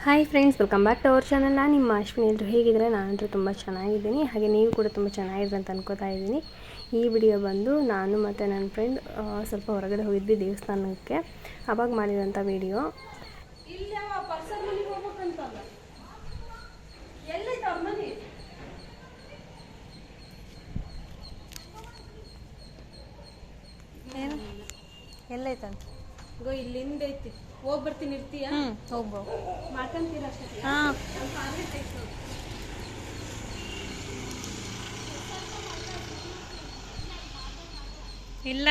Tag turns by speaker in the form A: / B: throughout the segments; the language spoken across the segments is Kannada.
A: Hi friends, welcome back to our channel. ನಾನು ನಿಮ್ಮ ಅಶ್ವಿನಿ. ಎಲ್ಲರೂ ಹೇಗಿದ್ದರೆ? ನಾನಂತೂ ತುಂಬ ಚೆನ್ನಾಗಿದ್ದೀನಿ. ಹಾಗೆ ನೀವು ಕೂಡ ತುಂಬ ಚೆನ್ನಾಗಿದ್ರೆ ಅಂತ ಅನ್ಕೋತಾ ಇದ್ದೀನಿ. ಈ ವಿಡಿಯೋ ಬಂದು ನಾನು ಮತ್ತು ನನ್ನ ಫ್ರೆಂಡ್ ಸ್ವಲ್ಪ ಹೊರಗಡೆ ಹೋಗಿದ್ವಿ ದೇವಸ್ಥಾನಕ್ಕೆ. ಆವಾಗ ಮಾಡಿರೋಂಥ ವಿಡಿಯೋ. ಎಲ್ಲೈತಂತ
B: ಗೋ ಇಲ್ಲಿಂದ ಐತಿ. ಹೋಗಿ ಬರ್ತೀನಿ, ಇರ್ತೀಯ?
A: ಹೋಗ್ಬೋ
B: ಮಾಡ್ಕೊಂತೀರ?
A: ಹಾಂ. ಇಲ್ಲ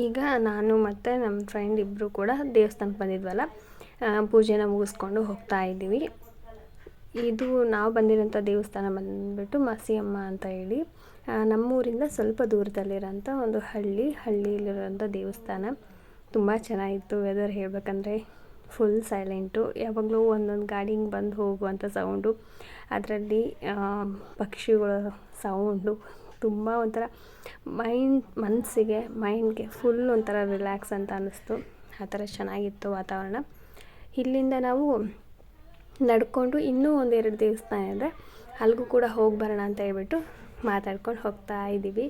A: ಈಗ ನಾನು ಮತ್ತು ನಮ್ಮ ಫ್ರೆಂಡ್ ಇಬ್ಬರು ಕೂಡ ದೇವಸ್ಥಾನಕ್ಕೆ ಬಂದಿದ್ವಲ್ಲ, ಪೂಜೆನ ಮುಗಿಸ್ಕೊಂಡು ಹೋಗ್ತಾ ಇದ್ದೀವಿ. ಇದು ನಾವು ಬಂದಿರೋಂಥ ದೇವಸ್ಥಾನ ಬಂದುಬಿಟ್ಟು ಮಾಸಿಯಮ್ಮ ಅಂತ ಹೇಳಿ, ನಮ್ಮೂರಿಂದ ಸ್ವಲ್ಪ ದೂರದಲ್ಲಿರೋಂಥ ಒಂದು ಹಳ್ಳಿಯಲ್ಲಿರೋಂಥ ದೇವಸ್ಥಾನ. ತುಂಬ ಚೆನ್ನಾಗಿತ್ತು. ವೆದರ್ ಹೇಳಬೇಕಂದ್ರೆ ಫುಲ್ ಸೈಲೆಂಟು. ಯಾವಾಗಲೂ ಒಂದೊಂದು ಗಾಡಿ ಹಿಂಗೆ ಬಂದು ಹೋಗುವಂಥ ಸೌಂಡು, ಅದರಲ್ಲಿ ಪಕ್ಷಿಗಳ ಸೌಂಡು ತುಂಬ ಒಂಥರ ಮನಸ್ಸಿಗೆ ಮೈಂಡ್ಗೆ ಫುಲ್ ಒಂಥರ ರಿಲ್ಯಾಕ್ಸ್ ಅಂತ ಅನ್ನಿಸ್ತು. ಆ ಥರ ಚೆನ್ನಾಗಿತ್ತು ವಾತಾವರಣ. ಇಲ್ಲಿಂದ ನಾವು ನಡ್ಕೊಂಡು ಇನ್ನೂ ಒಂದೆರಡು ದೇವಸ್ಥಾನ ಇದೆ, ಅಲ್ಲಿಗೂ ಕೂಡ ಹೋಗಿ ಬರೋಣ ಅಂತ ಹೇಳ್ಬಿಟ್ಟು ಮಾತಾಡ್ಕೊಂಡು ಹೋಗ್ತಾ ಇದ್ದೀವಿ.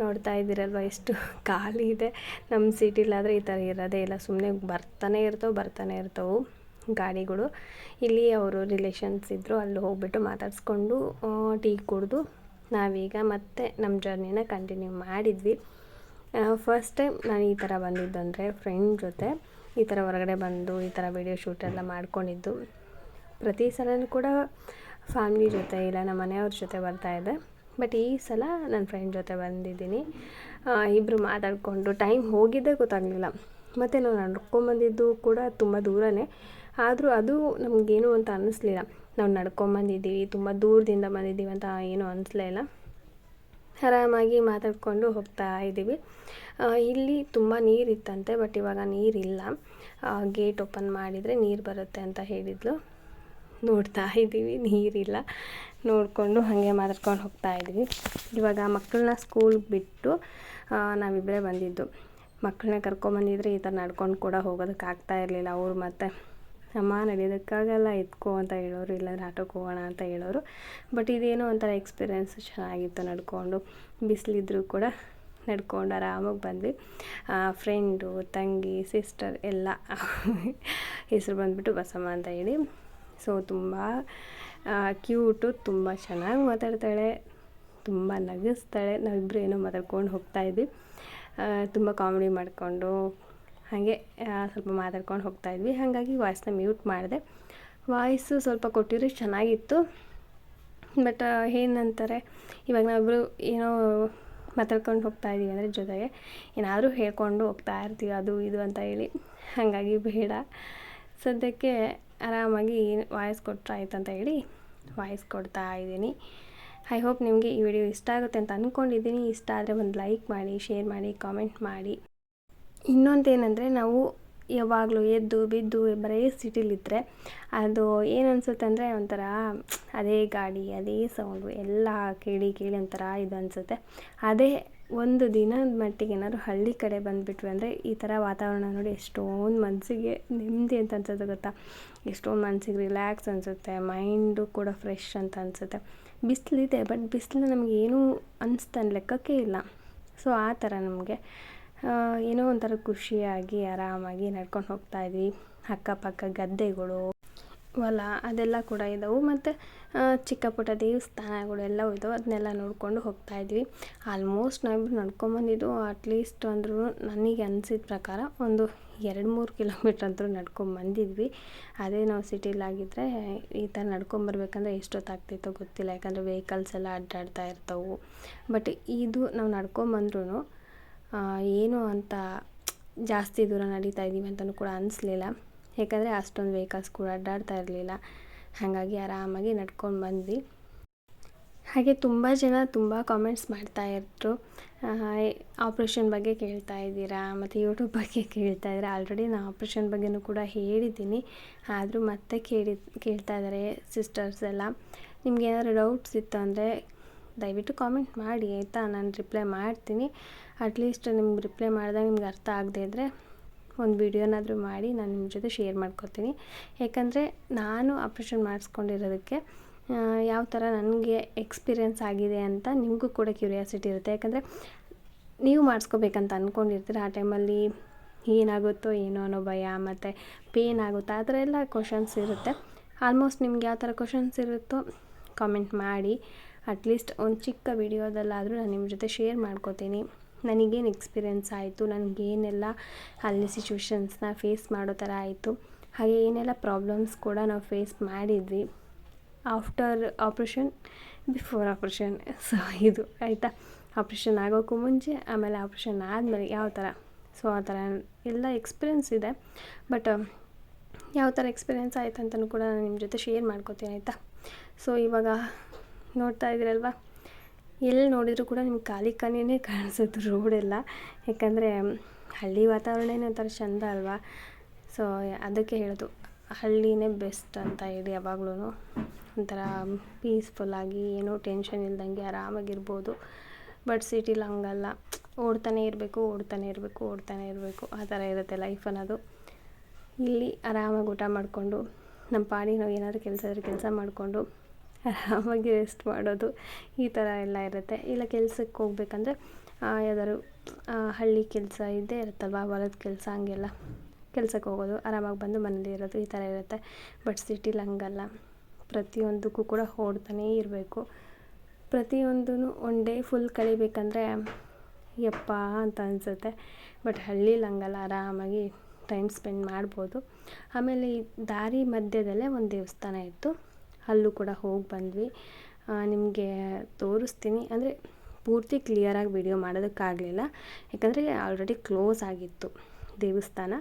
A: ನೋಡ್ತಾ ಇದ್ದೀರಲ್ವ ಎಷ್ಟು ಖಾಲಿ ಇದೆ. ನಮ್ಮ ಸಿಟಿಲಾದರೆ ಈ ಥರ ಇರೋದೇ ಇಲ್ಲ. ಸುಮ್ಮನೆ ಬರ್ತಾನೆ ಇರ್ತವೆ ಗಾಡಿಗಳು. ಇಲ್ಲಿ ಅವರು ರಿಲೇಷನ್ಸ್ ಇದ್ದರು, ಅಲ್ಲಿ ಹೋಗ್ಬಿಟ್ಟು ಮಾತಾಡಿಸ್ಕೊಂಡು ಟೀ ಕುಡಿದು ನಾವೀಗ ಮತ್ತೆ ನಮ್ಮ ಜರ್ನಿನ ಕಂಟಿನ್ಯೂ ಮಾಡಿದ್ವಿ. ಫಸ್ಟ್ ಟೈಮ್ ನಾನು ಈ ಥರ ಬಂದಿದ್ದಂದರೆ ಫ್ರೆಂಡ್ ಜೊತೆ ಈ ಥರ ಹೊರಗಡೆ ಬಂದು ಈ ಥರ ವಿಡಿಯೋ ಶೂಟೆಲ್ಲ ಮಾಡ್ಕೊಂಡಿದ್ದು. ಪ್ರತಿ ಸಲವೂ ಕೂಡ ಫ್ಯಾಮ್ಲಿ ಜೊತೆ ಇಲ್ಲ ನಮ್ಮ ಮನೆಯವ್ರ ಜೊತೆ ಬರ್ತಾಯಿದ್ದೆ. ಬಟ್ ಈ ಸಲ ನನ್ನ ಫ್ರೆಂಡ್ ಜೊತೆ ಬಂದಿದ್ದೀನಿ. ಇಬ್ಬರು ಮಾತಾಡಿಕೊಂಡು ಟೈಮ್ ಹೋಗಿದ್ದೇ ಗೊತ್ತಾಗಲಿಲ್ಲ. ಮತ್ತು ನಾವು ನಡ್ಕೊಂಬಂದಿದ್ದು ಕೂಡ ತುಂಬ ದೂರನೇ, ಆದರೂ ಅದು ನಮಗೇನು ಅಂತ ಅನ್ನಿಸ್ಲಿಲ್ಲ. ನಾವು ನಡ್ಕೊಂಬಂದಿದ್ದೀವಿ, ತುಂಬ ದೂರದಿಂದ ಬಂದಿದ್ದೀವಿ ಅಂತ ಏನೂ ಅನ್ನಿಸ್ಲೇ ಇಲ್ಲ. ಆರಾಮಾಗಿ ಮಾತಾಡಿಕೊಂಡು ಹೋಗ್ತಾ ಇದ್ದೀವಿ. ಇಲ್ಲಿ ತುಂಬ ನೀರಿತ್ತಂತೆ, ಬಟ್ ಇವಾಗ ನೀರಿಲ್ಲ. ಗೇಟ್ ಓಪನ್ ಮಾಡಿದರೆ ನೀರು ಬರುತ್ತೆ ಅಂತ ಹೇಳಿದ್ಲು. ನೋಡ್ತಾ ಇದ್ದೀವಿ, ನೀರಿಲ್ಲ. ನೋಡಿಕೊಂಡು ಹಾಗೆ ಮಾತಾಡ್ಕೊಂಡು ಹೋಗ್ತಾ ಇದ್ವಿ. ಇವಾಗ ಮಕ್ಕಳನ್ನ ಸ್ಕೂಲ್ಗೆ ಬಿಟ್ಟು ನಾವಿಬ್ಬರೇ ಬಂದಿದ್ದು. ಮಕ್ಕಳನ್ನ ಕರ್ಕೊಂಬಂದಿದ್ರೆ ಈ ಥರ ನಡ್ಕೊಂಡು ಕೂಡ ಹೋಗೋದಕ್ಕಾಗ್ತಾ ಇರಲಿಲ್ಲ. ಅವರು ಮತ್ತು ಅಮ್ಮ ನಡೆಯೋದಕ್ಕಾಗಲ್ಲ, ಎತ್ಕೋ ಅಂತ ಹೇಳೋರು, ಇಲ್ಲಾಂದ್ರೆ ಆಟೋಕ್ಕೆ ಹೋಗೋಣ ಅಂತ ಹೇಳೋರು. ಬಟ್ ಇದೇನೋ ಒಂಥರ ಎಕ್ಸ್ಪೀರಿಯೆನ್ಸ್ ಚೆನ್ನಾಗಿತ್ತು. ನಡ್ಕೊಂಡು ಬಿಸಿಲಿದ್ರು ಕೂಡ ನಡ್ಕೊಂಡು ಆರಾಮಾಗಿ ಬಂದ್ವಿ. ಫ್ರೆಂಡು, ತಂಗಿ, ಸಿಸ್ಟರ್ ಎಲ್ಲ ಹೆಸರು ಬಂದುಬಿಟ್ಟು ಬಸಮ್ಮ ಅಂತ ಹೇಳಿ. ಸೊ ತುಂಬ ಕ್ಯೂಟು, ತುಂಬ ಚೆನ್ನಾಗಿ ಮಾತಾಡ್ತಾಳೆ, ತುಂಬ ನಗಿಸ್ತಾಳೆ. ನಾವಿಬ್ಬರು ಏನೋ ಮಾತಾಡ್ಕೊಂಡು ಹೋಗ್ತಾಯಿದ್ವಿ. ತುಂಬ ಕಾಮಿಡಿ ಮಾಡಿಕೊಂಡು ಹಾಗೆ ಸ್ವಲ್ಪ ಮಾತಾಡ್ಕೊಂಡು ಹೋಗ್ತಾಯಿದ್ವಿ. ಹಾಗಾಗಿ ವಾಯ್ಸ್ನ ಮ್ಯೂಟ್ ಮಾಡಿದೆ. ವಾಯ್ಸು ಸ್ವಲ್ಪ ಕೊಟ್ಟಿದ್ರೆ ಚೆನ್ನಾಗಿತ್ತು. ಬಟ್ ಏನಂತಾರೆ, ಇವಾಗ ನಾವಿಬ್ಬರು ಏನೋ ಮಾತಾಡ್ಕೊಂಡು ಹೋಗ್ತಾ ಇದ್ದೀವಿ ಅಂದರೆ ಜೊತೆಗೆ ಏನಾದರೂ ಹೇಳ್ಕೊಂಡು ಹೋಗ್ತಾ ಇರ್ತೀವಿ, ಅದು ಇದು ಅಂತ ಹೇಳಿ. ಹಾಗಾಗಿ ಬೇಡ, ಸದ್ಯಕ್ಕೆ ಆರಾಮಾಗಿ ವಾಯ್ಸ್ ಕೊಟ್ಟರೆ ಆಯ್ತು ಅಂತ ಹೇಳಿ ವಾಯ್ಸ್ ಕೊಡ್ತಾ ಇದ್ದೀನಿ. ಐ ಹೋಪ್ ನಿಮಗೆ ಈ ವಿಡಿಯೋ ಇಷ್ಟ ಆಗುತ್ತೆ ಅಂತ ಅಂದ್ಕೊಂಡಿದ್ದೀನಿ. ಇಷ್ಟ ಆದರೆ ಒಂದು ಲೈಕ್ ಮಾಡಿ, ಶೇರ್ ಮಾಡಿ, ಕಾಮೆಂಟ್ ಮಾಡಿ. ಇನ್ನೊಂದೇನೆಂದರೆ ನಾವು ಯಾವಾಗಲೂ ಎದ್ದು ಬಿದ್ದು ಬರೀ ಸಿಟಿಲಿದ್ದರೆ ಅದು ಏನು ಅನಿಸುತ್ತೆ ಅಂದರೆ ಒಂಥರ ಅದೇ ಗಾಡಿ ಅದೇ ಸೌಂಡು ಎಲ್ಲ ಕೇಳಿ ಕೇಳಿ ಒಂಥರ ಇದು ಅನಿಸುತ್ತೆ. ಅದೇ ಒಂದು ದಿನದ ಮಟ್ಟಿಗೆ ಏನಾದ್ರು ಹಳ್ಳಿ ಕಡೆ ಬಂದುಬಿಟ್ವಿ ಅಂದರೆ ಈ ಥರ ವಾತಾವರಣ ನೋಡಿ ಎಷ್ಟೊಂದು ಮನಸ್ಸಿಗೆ ನೆಮ್ಮದಿ ಅಂತ ಅನ್ಸುತ್ತೆ ಗೊತ್ತಾ. ಎಷ್ಟೊಂದು ಮನಸ್ಸಿಗೆ ರಿಲ್ಯಾಕ್ಸ್ ಅನಿಸುತ್ತೆ, ಮೈಂಡು ಕೂಡ ಫ್ರೆಶ್ ಅಂತ ಅನಿಸುತ್ತೆ. ಬಿಸಿಲಿದೆ, ಬಟ್ ಬಿಸಿಲು ನಮಗೇನೂ ಅನಿಸ್ತಾನೆ ಲೆಕ್ಕಕ್ಕೆ ಇಲ್ಲ. ಸೊ ಆ ಥರ ನಮಗೆ ಏನೋ ಒಂಥರ ಖುಷಿಯಾಗಿ ಆರಾಮಾಗಿ ನಡ್ಕೊಂಡು ಹೋಗ್ತಾಯಿದ್ವಿ. ಅಕ್ಕಪಕ್ಕ ಗದ್ದೆಗಳು, ಹೊಲ ಅದೆಲ್ಲ ಕೂಡ ಇದ್ದವು. ಮತ್ತು ಚಿಕ್ಕ ಪುಟ್ಟ ದೇವಸ್ಥಾನಗಳು ಎಲ್ಲವೂ ಇದ್ದವು. ಅದನ್ನೆಲ್ಲ ನೋಡಿಕೊಂಡು ಹೋಗ್ತಾಯಿದ್ವಿ. ಆಲ್ಮೋಸ್ಟ್ ನಾವಿಬ್ಬರು ನಡ್ಕೊಂಬಂದಿದ್ದು ಅಟ್ಲೀಸ್ಟ್ ಅಂದ್ರೂ ನನಗೆ ಅನಿಸಿದ ಪ್ರಕಾರ ಒಂದು 2-3 ಕಿಲೋಮೀಟ್ರ್ ಅಂತೂ ನಡ್ಕೊಂಬಂದಿದ್ವಿ. ಅದೇ ನಾವು ಸಿಟಿಲಾಗಿದ್ದರೆ ಈ ಥರ ನಡ್ಕೊಂಬರ್ಬೇಕಂದ್ರೆ ಎಷ್ಟೊತ್ತಾಗ್ತಿತ್ತೋ ಗೊತ್ತಿಲ್ಲ, ಯಾಕಂದರೆ ವೆಹಿಕಲ್ಸ್ ಎಲ್ಲ ಅಡ್ಡಾಡ್ತಾ ಇರ್ತವೆ. ಬಟ್ ಇದು ನಾವು ನಡ್ಕೊಂಬಂದ್ರೂ ಏನು ಅಂತ ಜಾಸ್ತಿ ದೂರ ನಡೀತಾ ಇದ್ದೀವಿ ಅಂತಲೂ ಕೂಡ ಅನಿಸ್ಲಿಲ್ಲ, ಯಾಕಂದರೆ ಅಷ್ಟೊಂದು ವೆಹಿಕಲ್ಸ್ ಕೂಡ ಅಡ್ಡಾಡ್ತಾ ಇರಲಿಲ್ಲ. ಹಾಗಾಗಿ ಆರಾಮಾಗಿ ನಡ್ಕೊಂಡು ಬಂದ್ವಿ. ಹಾಗೆ ತುಂಬ ಜನ ತುಂಬ ಕಾಮೆಂಟ್ಸ್ ಮಾಡ್ತಾಯಿದ್ರು, ಆಪ್ರೇಷನ್ ಬಗ್ಗೆ ಕೇಳ್ತಾ ಇದ್ದೀರಾ ಮತ್ತು ಯೂಟ್ಯೂಬ್ ಬಗ್ಗೆ ಕೇಳ್ತಾ ಇದ್ದೀರಾ. ಆಲ್ರೆಡಿ ನಾನು ಆಪ್ರೇಷನ್ ಬಗ್ಗೆನೂ ಕೂಡ ಹೇಳಿದ್ದೀನಿ, ಆದರೂ ಮತ್ತೆ ಕೇಳ್ತಾ ಇದ್ದಾರೆ ಸಿಸ್ಟರ್ಸ್ ಎಲ್ಲ. ನಿಮ್ಗೆ ಏನಾದರೂ ಡೌಟ್ಸ್ ಇತ್ತು ಅಂದರೆ ದಯವಿಟ್ಟು ಕಾಮೆಂಟ್ ಮಾಡಿ ಆಯಿತಾ, ನಾನು ರಿಪ್ಲೈ ಮಾಡ್ತೀನಿ. ಅಟ್ಲೀಸ್ಟ್ ನಿಮ್ಗೆ ರಿಪ್ಲೈ ಮಾಡಿದಾಗ ನಿಮ್ಗೆ ಅರ್ಥ ಆಗದೆ ಇದ್ದರೆ ಒಂದು ವಿಡಿಯೋನಾದರೂ ಮಾಡಿ ನಾನು ನಿಮ್ಮ ಜೊತೆ ಶೇರ್ ಮಾಡ್ಕೊತೀನಿ. ಯಾಕಂದರೆ ನಾನು ಆಪ್ರೇಷನ್ ಮಾಡಿಸ್ಕೊಂಡಿರೋದಕ್ಕೆ ಯಾವ ಥರ ನನಗೆ ಎಕ್ಸ್ಪೀರಿಯೆನ್ಸ್ ಆಗಿದೆ ಅಂತ ನಿಮಗೂ ಕೂಡ ಕ್ಯೂರಿಯಾಸಿಟಿ ಇರುತ್ತೆ. ಯಾಕಂದರೆ ನೀವು ಮಾಡಿಸ್ಕೋಬೇಕಂತ ಅಂದ್ಕೊಂಡಿರ್ತೀರ, ಆ ಟೈಮಲ್ಲಿ ಏನಾಗುತ್ತೋ ಏನೋ ಅನ್ನೋ ಭಯ ಮತ್ತು ಪೇನ್ ಆಗುತ್ತಾ ಆ ಥರ ಎಲ್ಲ ಕ್ವಶನ್ಸ್ ಇರುತ್ತೆ. ಆಲ್ಮೋಸ್ಟ್ ನಿಮ್ಗೆ ಯಾವ ಥರ ಕ್ವಶನ್ಸ್ ಇರುತ್ತೋ ಕಾಮೆಂಟ್ ಮಾಡಿ. ಅಟ್ಲೀಸ್ಟ್ ಒಂದು ಚಿಕ್ಕ ವಿಡಿಯೋದಲ್ಲಾದರೂ ನಾನು ನಿಮ್ಮ ಜೊತೆ ಶೇರ್ ಮಾಡ್ಕೋತೀನಿ. ನನಗೇನು ಎಕ್ಸ್ಪೀರಿಯೆನ್ಸ್ ಆಯಿತು, ನನಗೇನೆಲ್ಲ ಅಲ್ಲಿ ಸಿಚುವೇಶನ್ಸ್ನ ಫೇಸ್ ಮಾಡೋ ಥರ ಆಯಿತು, ಹಾಗೆ ಏನೆಲ್ಲ ಪ್ರಾಬ್ಲಮ್ಸ್ ಕೂಡ ನಾವು ಫೇಸ್ ಮಾಡಿದ್ವಿ after operation, before operation. So ಇದು ಆಯಿತಾ, ಆಪ್ರೇಷನ್ ಆಗೋಕ್ಕೂ ಮುಂಚೆ ಆಮೇಲೆ ಆಪ್ರೇಷನ್ ಆದಮೇಲೆ ಯಾವ ಥರ, ಸೊ ಆ ಥರ ಎಲ್ಲ ಎಕ್ಸ್ಪೀರಿಯೆನ್ಸ್ ಇದೆ. ಬಟ್ ಯಾವ ಥರ ಎಕ್ಸ್ಪೀರಿಯೆನ್ಸ್ ಆಯಿತು ಅಂತಲೂ ಕೂಡ ನಾನು ನಿಮ್ಮ ಜೊತೆ ಶೇರ್ ಮಾಡ್ಕೋತೀನಿ ಆಯಿತಾ. ಸೊ ಇವಾಗ ನೋಡ್ತಾ ಇದ್ದೀರಲ್ವ, ಎಲ್ಲಿ ನೋಡಿದರೂ ಕೂಡ ನಿಮ್ಗೆ ಖಾಲಿ ಖಾಲಿನೇ ಕಾಣಿಸುತ್ತೆ ರೋಡೆಲ್ಲ. ಯಾಕಂದರೆ ಹಳ್ಳಿ ವಾತಾವರಣನೇ ಒಂಥರ ಚೆಂದ ಅಲ್ವಾ. ಸೊ ಅದಕ್ಕೆ ಹೇಳೋದು ಹಳ್ಳಿನೇ ಬೆಸ್ಟ್ ಅಂತ ಹೇಳಿ. ಯಾವಾಗ್ಲೂ ಒಂಥರ ಪೀಸ್ಫುಲ್ಲಾಗಿ ಏನೋ ಟೆನ್ಷನ್ ಇಲ್ದಂಗೆ ಆರಾಮಾಗಿರ್ಬೋದು. ಬಟ್ ಸಿಟಿಲಿ ಹಂಗಲ್ಲ, ಓಡ್ತಾನೆ ಇರಬೇಕು ಆ ಥರ ಇರುತ್ತೆ ಲೈಫ್ ಅನ್ನೋದು. ಇಲ್ಲಿ ಆರಾಮಾಗಿ ಊಟ ಮಾಡಿಕೊಂಡು ನಮ್ಮ ಪಾಡಿಗೆ ನಾವು ಏನಾದರೂ ಕೆಲಸ ಇದ್ದರೆ ಕೆಲಸ ಮಾಡಿಕೊಂಡು ಆರಾಮಾಗಿ ರೆಸ್ಟ್ ಮಾಡೋದು, ಈ ಥರ ಎಲ್ಲ ಇರುತ್ತೆ. ಇಲ್ಲ ಕೆಲ್ಸಕ್ಕೆ ಹೋಗ್ಬೇಕಂದ್ರೆ ಯಾವ್ದಾದ್ರು ಹಳ್ಳಿ ಕೆಲಸ ಇದ್ದೇ ಇರುತ್ತಲ್ವ, ಹೊಲದ ಕೆಲಸ, ಹಂಗೆಲ್ಲ ಕೆಲ್ಸಕ್ಕೆ ಹೋಗೋದು, ಆರಾಮಾಗಿ ಬಂದು ಮನೇಲಿ ಇರೋದು, ಈ ಥರ ಇರುತ್ತೆ. ಬಟ್ ಸಿಟಿಲಿ ಹಂಗಲ್ಲ, ಪ್ರತಿಯೊಂದಕ್ಕೂ ಕೂಡ ಓಡ್ತಾನೇ ಇರಬೇಕು. ಪ್ರತಿಯೊಂದೂ ಒನ್ ಡೇ ಫುಲ್ ಕಳಿಬೇಕಂದ್ರೆ ಯಪ್ಪ ಅಂತ ಅನಿಸುತ್ತೆ. ಬಟ್ ಹಳ್ಳೀಲಿ ಹಂಗಲ್ಲ, ಆರಾಮಾಗಿ ಟೈಮ್ ಸ್ಪೆಂಡ್ ಮಾಡ್ಬೋದು. ಆಮೇಲೆ ಈ ದಾರಿ ಮಧ್ಯದಲ್ಲೇ ಒಂದು ದೇವಸ್ಥಾನ ಇತ್ತು, ಅಲ್ಲೂ ಕೂಡ ಹೋಗಿ ಬಂದ್ವಿ. ನಿಮಗೆ ತೋರಿಸ್ತೀನಿ, ಅಂದರೆ ಪೂರ್ತಿ ಕ್ಲಿಯರಾಗಿ ವಿಡಿಯೋ ಮಾಡೋದಕ್ಕಾಗಲಿಲ್ಲ, ಯಾಕಂದರೆ ಆಲ್ರೆಡಿ ಕ್ಲೋಸ್ ಆಗಿತ್ತು ದೇವಸ್ಥಾನ.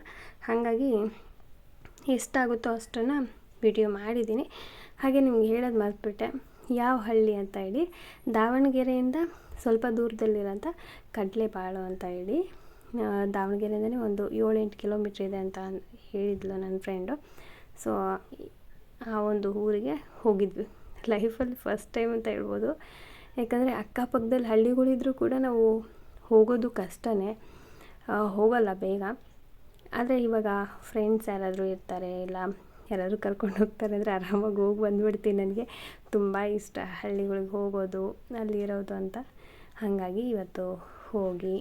A: ಹಾಗಾಗಿ ಎಷ್ಟಾಗುತ್ತೋ ಅಷ್ಟನ್ನು ವಿಡಿಯೋ ಮಾಡಿದ್ದೀನಿ. ಹಾಗೆ ನಿಮ್ಗೆ ಹೇಳೋದು ಮರೆತುಬಿಟ್ಟೆ, ಯಾವ ಹಳ್ಳಿ ಅಂತ ಹೇಳಿ, ದಾವಣಗೆರೆಯಿಂದ ಸ್ವಲ್ಪ ದೂರದಲ್ಲಿರೋಂಥ ಕಡಲೆಬಾಳು ಅಂತ ಹೇಳಿ, ದಾವಣಗೆರೆಯಿಂದನೇ ಒಂದು 7-8 ಕಿಲೋಮೀಟ್ರ್ ಇದೆ ಅಂತ ಹೇಳಿದ್ಲು ನನ್ನ ಫ್ರೆಂಡು. ಸೊ ಆ ಒಂದು ಊರಿಗೆ ಹೋಗಿದ್ವಿ, ಲೈಫಲ್ಲಿ ಫಸ್ಟ್ ಟೈಮ್ ಅಂತ ಹೇಳ್ಬೋದು. ಯಾಕಂದರೆ ಅಕ್ಕಪಕ್ಕದಲ್ಲಿ ಹಳ್ಳಿಗಳಿದ್ರೂ ಕೂಡ ನಾವು ಹೋಗೋದು ಕಷ್ಟನೇ, ಹೋಗಲ್ಲ ಬೇಗ. ಆದರೆ ಇವಾಗ ಫ್ರೆಂಡ್ಸ್ ಯಾರಾದರೂ ಇರ್ತಾರೆ, ಇಲ್ಲ ಯಾರಾದರೂ ಕರ್ಕೊಂಡು ಹೋಗ್ತಾರೆ ಅಂದರೆ ಆರಾಮಾಗಿ ಹೋಗಿ ಬಂದುಬಿಡ್ತೀನಿ. ನನಗೆ ತುಂಬ ಇಷ್ಟ ಹಳ್ಳಿಗಳಿಗೆ ಹೋಗೋದು, ಅಲ್ಲಿರೋದು ಅಂತ. ಹಾಗಾಗಿ ಇವತ್ತು ಹೋಗಿ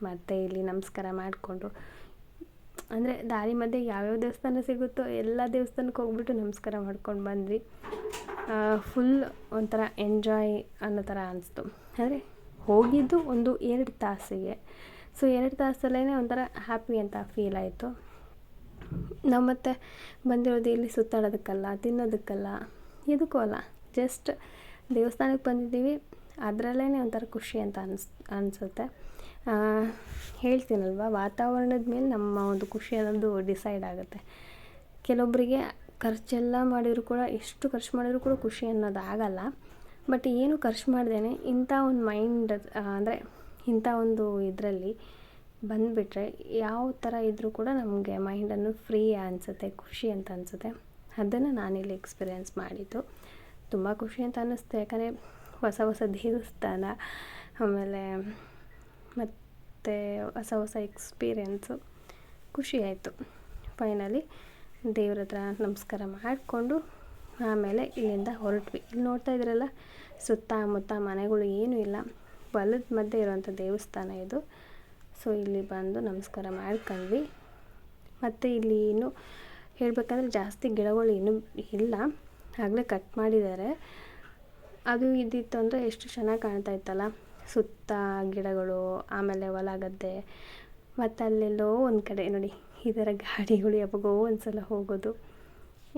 A: ಮತ್ತು ಇಲ್ಲಿ ನಮಸ್ಕಾರ ಮಾಡಿಕೊಂಡು, ಅಂದರೆ ದಾರಿ ಮಧ್ಯೆ ಯಾವ್ಯಾವ ದೇವಸ್ಥಾನ ಸಿಗುತ್ತೋ ಎಲ್ಲ ದೇವಸ್ಥಾನಕ್ಕೆ ಹೋಗ್ಬಿಟ್ಟು ನಮಸ್ಕಾರ ಮಾಡ್ಕೊಂಡು ಬಂದ್ವಿ. ಫುಲ್ ಒಂಥರ ಎಂಜಾಯ್ ಅನ್ನೋ ಥರ ಅನಿಸ್ತು. ಅಂದರೆ ಹೋಗಿದ್ದು ಒಂದು 2 ತಾಸಿಗೆ. ಸೊ 2 ತಾಸಲ್ಲೇ ಒಂಥರ ಹ್ಯಾಪಿ ಅಂತ ಫೀಲ್ ಆಯಿತು. ನಾವು ಮತ್ತೆ ಬಂದಿರೋದು ಇಲ್ಲಿ ಸುತ್ತಾಡೋದಕ್ಕಲ್ಲ, ತಿನ್ನೋದಕ್ಕಲ್ಲ, ಎದಕ್ಕೂ ಅಲ್ಲ, ಜಸ್ಟ್ ದೇವಸ್ಥಾನಕ್ಕೆ ಬಂದಿದ್ದೀವಿ, ಅದರಲ್ಲೇ ಒಂಥರ ಖುಷಿ ಅಂತ ಅನಿಸುತ್ತೆ. ಹೇಳ್ತೀನಲ್ವ, ವಾತಾವರಣದ ಮೇಲೆ ನಮ್ಮ ಒಂದು ಖುಷಿ ಅನ್ನೋದು ಡಿಸೈಡ್ ಆಗುತ್ತೆ. ಕೆಲವೊಬ್ಬರಿಗೆ ಖರ್ಚೆಲ್ಲ ಮಾಡಿದರೂ ಕೂಡ, ಎಷ್ಟು ಖರ್ಚು ಮಾಡಿದರೂ ಕೂಡ ಖುಷಿ ಅನ್ನೋದು ಆಗಲ್ಲ. ಬಟ್ ಏನು ಖರ್ಚು ಮಾಡ್ದೇ ಇಂಥ ಒಂದು ಮೈಂಡ್, ಅಂದರೆ ಇಂಥ ಒಂದು ಇದರಲ್ಲಿ ಬಂದುಬಿಟ್ರೆ ಯಾವ ಥರ ಇದ್ದರೂ ಕೂಡ ನಮಗೆ ಮೈಂಡನ್ನು ಫ್ರೀ ಅನಿಸುತ್ತೆ, ಖುಷಿ ಅಂತ ಅನಿಸುತ್ತೆ. ಅದನ್ನು ನಾನಿಲ್ಲಿ ಎಕ್ಸ್ಪೀರಿಯೆನ್ಸ್ ಮಾಡಿದ್ದು. ತುಂಬ ಖುಷಿ ಅಂತ ಅನ್ನಿಸ್ತು, ಯಾಕಂದರೆ ಹೊಸ ಹೊಸ ದೇವಸ್ಥಾನ, ಆಮೇಲೆ ಮತ್ತು ಹೊಸ ಹೊಸ ಎಕ್ಸ್ಪೀರಿಯೆನ್ಸು, ಖುಷಿ ಆಯಿತು. ಫೈನಲಿ ದೇವ್ರ ಹತ್ರ ನಮಸ್ಕಾರ ಮಾಡಿಕೊಂಡು ಆಮೇಲೆ ಇಲ್ಲಿಂದ ಹೊರಟ್ವಿ. ಇಲ್ಲಿ ನೋಡ್ತಾ ಇದ್ರಲ್ಲ, ಸುತ್ತಮುತ್ತ ಮನೆಗಳು ಏನೂ ಇಲ್ಲ, ಹೊಲದ ಮಧ್ಯೆ ಇರುವಂಥ ದೇವಸ್ಥಾನ ಇದು. ಸೊ ಇಲ್ಲಿ ಬಂದು ನಮಸ್ಕಾರ ಮಾಡ್ಕೊಂಡ್ವಿ. ಮತ್ತು ಇಲ್ಲಿ ಇನ್ನೂ ಹೇಳಬೇಕಂದ್ರೆ ಜಾಸ್ತಿ ಗಿಡಗಳು ಇನ್ನೂ ಇಲ್ಲ, ಆಗಲೇ ಕಟ್ ಮಾಡಿದ್ದಾರೆ. ಅದು ಇದ್ದಿತ್ತು ಅಂದರೆ ಎಷ್ಟು ಚೆನ್ನಾಗಿ ಕಾಣ್ತಾ ಇತ್ತಲ್ಲ, ಸುತ್ತ ಗಿಡಗಳು, ಆಮೇಲೆ ಹೊಲ ಗದ್ದೆ, ಮತ್ತು ಅಲ್ಲೆಲ್ಲೋ ಒಂದು ಕಡೆ ನೋಡಿ ಈ ಥರ ಗಾಡಿಗಳು ಯಾವಾಗೋ ಒಂದು ಸಲ ಹೋಗೋದು,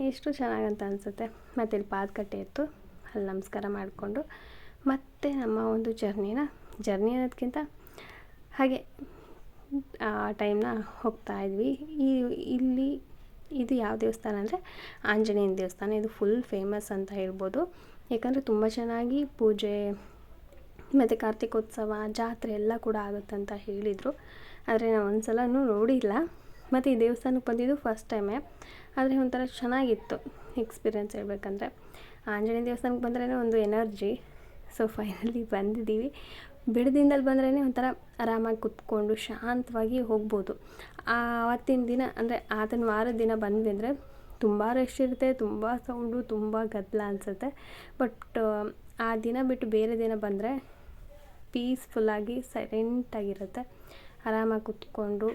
A: ಎಷ್ಟು ಚೆನ್ನಾಗಂತ ಅನಿಸುತ್ತೆ. ಮತ್ತು ಇಲ್ಲಿ ಪಾದಗಟ್ಟೆ ಇತ್ತು, ಅಲ್ಲಿ ನಮಸ್ಕಾರ ಮಾಡಿಕೊಂಡು ಮತ್ತು ನಮ್ಮ ಒಂದು ಜರ್ನಿ ಅನ್ನೋದಕ್ಕಿಂತ ಹಾಗೆ ಆ ಟೈಮ್ನ ಹೋಗ್ತಾಯಿದ್ವಿ. ಇಲ್ಲಿ ಇದು ಯಾವ ದೇವಸ್ಥಾನ ಅಂದರೆ ಆಂಜನೇಯನ ದೇವಸ್ಥಾನ. ಇದು ಫುಲ್ ಫೇಮಸ್ ಅಂತ ಹೇಳ್ಬೋದು, ಯಾಕಂದರೆ ತುಂಬ ಚೆನ್ನಾಗಿ ಪೂಜೆ ಮತ್ತು ಕಾರ್ತಿಕೋತ್ಸವ, ಜಾತ್ರೆ ಎಲ್ಲ ಕೂಡ ಆಗುತ್ತಂತ ಹೇಳಿದರು. ಆದರೆ ನಾವು ಒಂದು ಸಲನೂ ನೋಡಿಲ್ಲ, ಮತ್ತು ಈ ದೇವಸ್ಥಾನಕ್ಕೆ ಬಂದಿದ್ದು ಫಸ್ಟ್ ಟೈಮೇ. ಆದರೆ ಒಂಥರ ಚೆನ್ನಾಗಿತ್ತು ಎಕ್ಸ್ಪೀರಿಯೆನ್ಸ್ ಹೇಳ್ಬೇಕಂದ್ರೆ. ಆಂಜನೇಯ ದೇವಸ್ಥಾನಕ್ಕೆ ಬಂದ್ರೇ ಒಂದು ಎನರ್ಜಿ. ಸೊ ಫೈನಲಿ ಬಂದಿದ್ದೀವಿ. ಬಿಡದಿಂದಲ್ಲಿ ಬಂದ್ರೇ ಒಂಥರ ಆರಾಮಾಗಿ ಕುತ್ಕೊಂಡು ಶಾಂತವಾಗಿ ಹೋಗ್ಬೋದು. ಆವತ್ತಿನ ದಿನ ಅಂದರೆ ಅದನ್ನ ವಾರದ ದಿನ ಬಂದ್ವಿ ಅಂದರೆ ತುಂಬ ರಶ್ ಇರುತ್ತೆ, ತುಂಬ ಸೌಂಡು, ತುಂಬ ಗದ್ದಲ ಅನಿಸುತ್ತೆ. ಬಟ್ ಆ ದಿನ ಬಿಟ್ಟು ಬೇರೆ ದಿನ ಬಂದರೆ ಪೀಸ್ಫುಲ್ಲಾಗಿ ಸೈಲೆಂಟಾಗಿರುತ್ತೆ, ಆರಾಮಾಗಿ ಕುತ್ಕೊಂಡು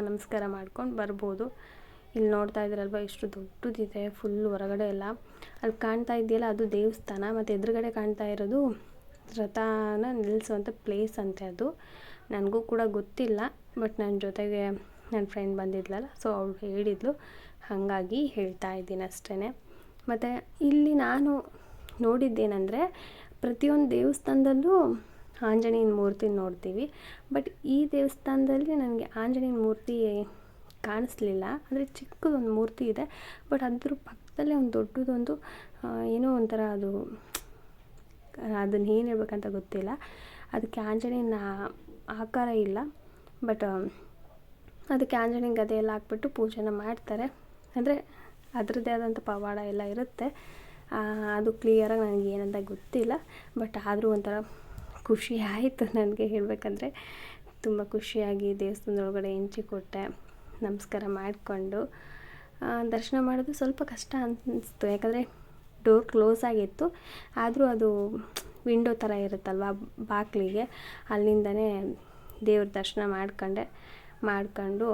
A: ನಮಸ್ಕಾರ ಮಾಡ್ಕೊಂಡು ಬರ್ಬೋದು. ಇಲ್ಲಿ ನೋಡ್ತಾ ಇದ್ದೀರಲ್ವ ಎಷ್ಟು ದೊಡ್ಡದಿದೆ, ಫುಲ್ ಹೊರಗಡೆ ಎಲ್ಲ. ಅಲ್ಲಿ ಕಾಣ್ತಾ ಇದೆಯಲ್ಲ ಅದು ದೇವಸ್ಥಾನ, ಮತ್ತು ಎದುರುಗಡೆ ಕಾಣ್ತಾ ಇರೋದು ರಥನ ನಿಲ್ಲಿಸುವಂಥ ಪ್ಲೇಸ್ ಅಂತೆ. ಅದು ನನಗೂ ಕೂಡ ಗೊತ್ತಿಲ್ಲ, ಬಟ್ ನನ್ನ ಜೊತೆಗೆ ನನ್ನ ಫ್ರೆಂಡ್ ಬಂದಿದ್ಲಲ್ಲ, ಸೊ ಅವಳು ಹೇಳಿದ್ಲು, ಹಾಗಾಗಿ ಹೇಳ್ತಾ ಇದ್ದೀನಿ ಅಷ್ಟೇ. ಮತ್ತು ಇಲ್ಲಿ ನಾನು ನೋಡಿದ್ದೇನೆಂದರೆ ಪ್ರತಿಯೊಂದು ದೇವಸ್ಥಾನದಲ್ಲೂ ಆಂಜನೇಯನ ಮೂರ್ತಿ ನೋಡ್ತೀವಿ, ಬಟ್ ಈ ದೇವಸ್ಥಾನದಲ್ಲಿ ನನಗೆ ಆಂಜನೇಯನ ಮೂರ್ತಿ ಕಾಣಿಸ್ಲಿಲ್ಲ. ಅಂದರೆ ಚಿಕ್ಕದೊಂದು ಮೂರ್ತಿ ಇದೆ, ಬಟ್ ಅದ್ರ ಪಕ್ಕದಲ್ಲೇ ಒಂದು ದೊಡ್ಡದೊಂದು ಏನೋ ಒಂಥರ ಅದನ್ನು ಏನು ಹೇಳ್ಬೇಕಂತ ಗೊತ್ತಿಲ್ಲ. ಅದಕ್ಕೆ ಆಂಜನೇಯನ ಆಕಾರ ಇಲ್ಲ, ಬಟ್ ಅದಕ್ಕೆ ಆಂಜನೇಯನ ಗದೆ ಎಲ್ಲ ಹಾಕ್ಬಿಟ್ಟು ಪೂಜೆನ ಮಾಡ್ತಾರೆ. ಅಂದರೆ ಅದರದ್ದೇ ಆದಂಥ ಪವಾಡ ಎಲ್ಲ ಇರುತ್ತೆ. ಅದು ಕ್ಲಿಯರಾಗಿ ನನಗೆ ಏನಂತ ಗೊತ್ತಿಲ್ಲ, ಬಟ್ ಆದರೂ ಒಂಥರ ಖುಷಿ ಆಯಿತು ನನಗೆ ಹೇಳಬೇಕಂದ್ರೆ. ತುಂಬ ಖುಷಿಯಾಗಿ ದೇವಸ್ಥಾನದೊಳಗಡೆ ಎಂಟ್ರಿ ಕೊಟ್ಟೆ, ನಮಸ್ಕಾರ ಮಾಡಿಕೊಂಡು ದರ್ಶನ ಮಾಡೋದು ಸ್ವಲ್ಪ ಕಷ್ಟ ಅನ್ನಿಸ್ತು, ಯಾಕಂದರೆ ಡೋರ್ ಕ್ಲೋಸ್ ಆಗಿತ್ತು. ಆದರೂ ಅದು ವಿಂಡೋ ಥರ ಇರುತ್ತಲ್ವ ಬಾಗಿಲಿಗೆ, ಅಲ್ಲಿಂದನೇ ದೇವ್ರ ದರ್ಶನ ಮಾಡ್ಕೊಂಡು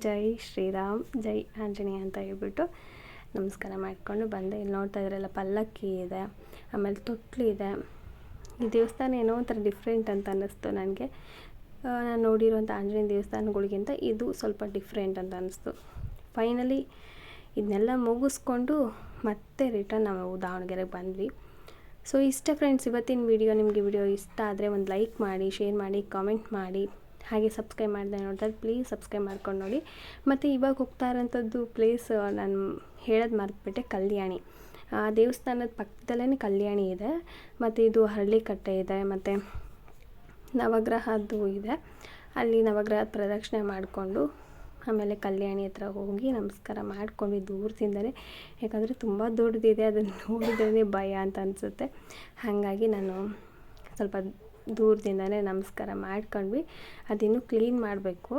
A: ಜೈ ಶ್ರೀರಾಮ್ ಜೈ ಆಂಜನೇಯ ಅಂತ ಹೇಳ್ಬಿಟ್ಟು ನಮಸ್ಕಾರ ಮಾಡಿಕೊಂಡು ಬಂದೆ. ಇಲ್ಲಿ ನೋಡ್ತಾ ಇದ್ರಲ್ಲ ಪಲ್ಲಕ್ಕಿ ಇದೆ, ಆಮೇಲೆ ತೊಟ್ಲು ಇದೆ. ಈ ದೇವಸ್ಥಾನ ಏನೋ ಒಂಥರ ಡಿಫ್ರೆಂಟ್ ಅಂತ ಅನ್ನಿಸ್ತು ನನಗೆ. ನಾನು ನೋಡಿರೋಂಥ ಆಂಜನೇಯ ದೇವಸ್ಥಾನಗಳಿಗಿಂತ ಇದು ಸ್ವಲ್ಪ ಡಿಫ್ರೆಂಟ್ ಅಂತ ಅನ್ನಿಸ್ತು. ಫೈನಲಿ ಇದನ್ನೆಲ್ಲ ಮುಗಿಸ್ಕೊಂಡು ಮತ್ತೆ ರಿಟರ್ನ್ ನಾವು ದಾವಣಗೆರೆಗೆ ಬಂದ್ವಿ. ಸೊ ಇಷ್ಟ ಫ್ರೆಂಡ್ಸ್ ಇವತ್ತಿನ ವಿಡಿಯೋ. ನಿಮಗೆ ವಿಡಿಯೋ ಇಷ್ಟ ಆದರೆ ಒಂದು ಲೈಕ್ ಮಾಡಿ, ಶೇರ್ ಮಾಡಿ, ಕಾಮೆಂಟ್ ಮಾಡಿ, ಹಾಗೆ ಸಬ್ಸ್ಕ್ರೈಬ್ ಮಾಡಿದೆ ನೋಡಿದ್ರೆ ಪ್ಲೀಸ್ ಸಬ್ಸ್ಕ್ರೈಬ್ ಮಾಡ್ಕೊಂಡು ನೋಡಿ. ಮತ್ತು ಇವಾಗ ಹೋಗ್ತಾ ಇರೋಂಥದ್ದು ಪ್ಲೇಸ್ ನಾನು ಹೇಳೋದು ಮರೆತುಬಿಟ್ಟೆ, ಕಲ್ಯಾಣಿ. ದೇವಸ್ಥಾನದ ಪಕ್ಕದಲ್ಲೇ ಕಲ್ಯಾಣಿ ಇದೆ, ಮತ್ತು ಇದು ಹರಳಿಕಟ್ಟೆ ಇದೆ, ಮತ್ತು ನವಗ್ರಹದ್ದು ಇದೆ. ಅಲ್ಲಿ ನವಗ್ರಹ ಪ್ರದಕ್ಷಿಣೆ ಮಾಡಿಕೊಂಡು ಆಮೇಲೆ ಕಲ್ಯಾಣಿ ಹತ್ರ ಹೋಗಿ ನಮಸ್ಕಾರ ಮಾಡ್ಕೊಂಡ್ವಿ ದೂರದಿಂದಲೇ. ಯಾಕಂದರೆ ತುಂಬ ದೊಡ್ಡದಿದೆ, ಅದನ್ನು ನೋಡಿದ್ರೇ ಭಯ ಅಂತ ಅನಿಸುತ್ತೆ. ಹಾಗಾಗಿ ನಾನು ಸ್ವಲ್ಪ ದೂರದಿಂದಲೇ ನಮಸ್ಕಾರ ಮಾಡ್ಕೊಂಡ್ವಿ. ಅದಿನ್ನೂ ಕ್ಲೀನ್ ಮಾಡಬೇಕು,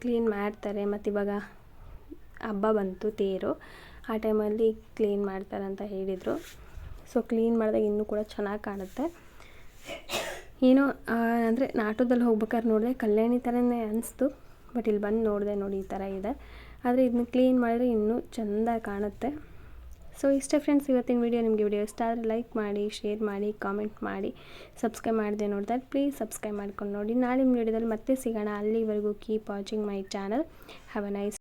A: ಕ್ಲೀನ್ ಮಾಡ್ತಾರೆ. ಮತ್ತು ಇವಾಗ ಹಬ್ಬ ಬಂತು, ತೇರು, ಆ ಟೈಮಲ್ಲಿ ಕ್ಲೀನ್ ಮಾಡ್ತಾರೆ ಅಂತ ಹೇಳಿದರು. ಸೊ ಕ್ಲೀನ್ ಮಾಡಿದಾಗ ಇನ್ನೂ ಕೂಡ ಚೆನ್ನಾಗಿ ಕಾಣುತ್ತೆ. ಏನೋ ಅಂದರೆ ಆಟೋದಲ್ಲಿ ಹೋಗ್ಬೇಕಾದ್ರೆ ನೋಡಿದೆ ಕಲ್ಯಾಣಿ ಥರನೇ ಅನಿಸ್ತು, ಬಟ್ ಇಲ್ಲಿ ಬಂದು ನೋಡಿದೆ ನೋಡಿ ಈ ಥರ ಇದೆ. ಆದರೆ ಇದನ್ನ ಕ್ಲೀನ್ ಮಾಡಿದ್ರೆ ಇನ್ನೂ ಚೆಂದ ಕಾಣುತ್ತೆ. ಸೊ ಇಷ್ಟೇ ಫ್ರೆಂಡ್ಸ್ ಇವತ್ತಿನ ವಿಡಿಯೋ. ನಿಮಗೆ ವಿಡಿಯೋ ಇಷ್ಟ ಆದರೆ ಲೈಕ್ ಮಾಡಿ, ಶೇರ್ ಮಾಡಿ, ಕಾಮೆಂಟ್ ಮಾಡಿ, ಸಬ್ಸ್ಕ್ರೈಬ್ ಮಾಡಿದೆ ನೋಡ್ತಾ ಪ್ಲೀಸ್ ಸಬ್ಸ್ಕ್ರೈಬ್ ಮಾಡ್ಕೊಂಡು ನೋಡಿ. ನಾಳೆ ವಿಡಿಯೋದಲ್ಲಿ ಮತ್ತೆ ಸಿಗೋಣ. ಅಲ್ಲಿವರೆಗೂ keep watching my channel. Have a nice